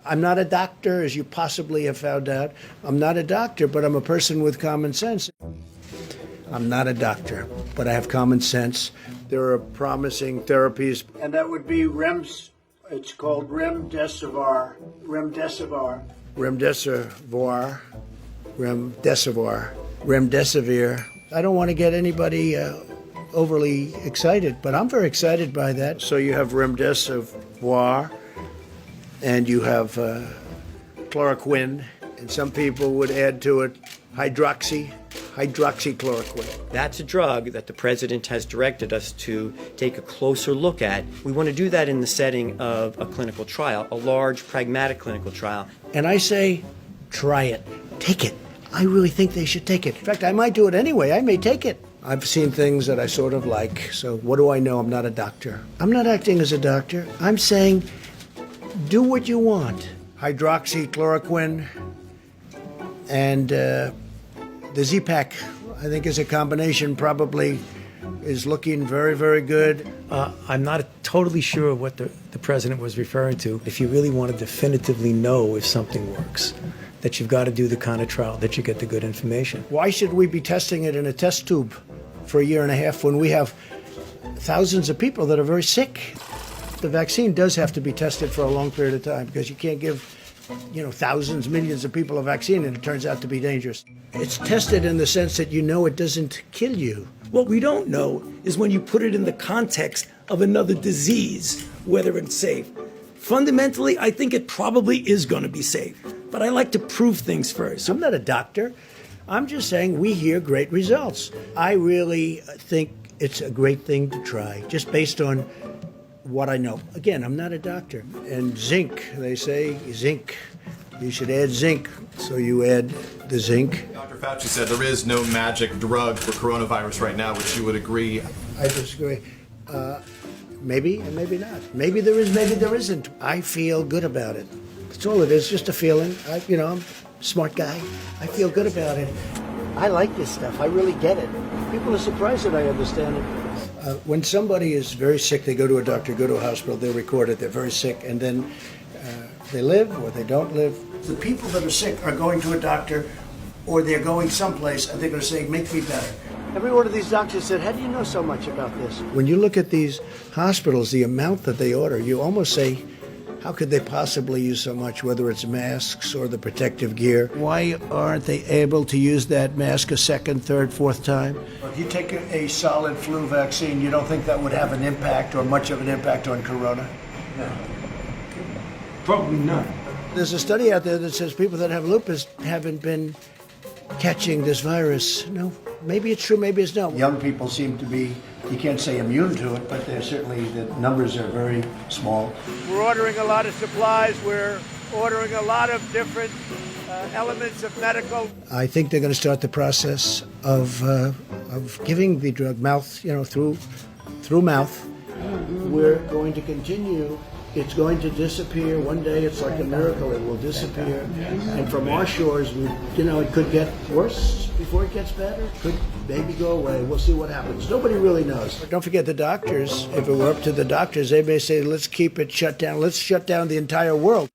I'm not a doctor, as you possibly have found out. I'm not a doctor, but I'm a person with common sense. I'm not a doctor, but I have common sense. There are promising therapies. And that would be it's called Remdesevoir. Remdesivir. I don't want to get anybody overly excited, but I'm very excited by that. So you have Remdesevoir, and you have chloroquine, and some people would add to it hydroxychloroquine. That's a drug that the president has directed us to take a closer look at. We want to do that in the setting of a clinical trial, a large, pragmatic clinical trial. And I say, try it. Take it. I really think they should take it. In fact, I might do it anyway. I may take it. I've seen things that I sort of like, so what do I know? I'm not a doctor. I'm not acting as a doctor. I'm saying, do what you want. Hydroxychloroquine and the Z-Pak, I think, is a combination, probably is looking very, very good. I'm not totally sure what the president was referring to. If you really want to definitively know if something works, that you've got to do the kind of trial that you get the good information. Why should we be testing it in a test tube for a year and a half when we have thousands of people that are very sick? The vaccine does have to be tested for a long period of time because you can't give, thousands, millions of people a vaccine and it turns out to be dangerous. It's tested in the sense that it doesn't kill you. What we don't know is when you put it in the context of another disease, whether it's safe. Fundamentally, I think it probably is going to be safe, but I like to prove things first. I'm not a doctor. I'm just saying we hear great results. I really think it's a great thing to try, just based on what I know. Again, I'm not a doctor. And zinc, they say zinc. You should add zinc. So you add the zinc. Dr. Fauci said there is no magic drug for coronavirus right now, which you would agree. I disagree. Maybe and maybe not. Maybe there is, maybe there isn't. I feel good about it. That's all it is, just a feeling. I'm a smart guy. I feel good about it. I like this stuff. I really get it. People are surprised that I understand it. When somebody is very sick, they go to a doctor, go to a hospital, they record it, they're very sick, and then they live or they don't live. The people that are sick are going to a doctor or they're going someplace and they're going to say, make me better. Every one of these doctors said, how do you know so much about this? When you look at these hospitals, the amount that they order, you almost say, how could they possibly use so much, whether it's masks or the protective gear? Why aren't they able to use that mask a second, third, fourth time? If you take a solid flu vaccine, you don't think that would have an impact or much of an impact on corona? No. Probably not. There's a study out there that says people that have lupus haven't been catching this virus. No, maybe it's true, maybe it's not. Young people seem to be, you can't say immune to it, but they're certainly, the numbers are very small. We're ordering a lot of supplies. We're ordering a lot of different elements of medical. I think they're going to start the process of giving the drug through mouth. We're going to continue. It's going to disappear. One day, it's like a miracle. It will disappear. And from our shores, it could get worse before it gets better. Could maybe go away. We'll see what happens. Nobody really knows. Don't forget the doctors. If it were up to the doctors, they may say, let's keep it shut down. Let's shut down the entire world.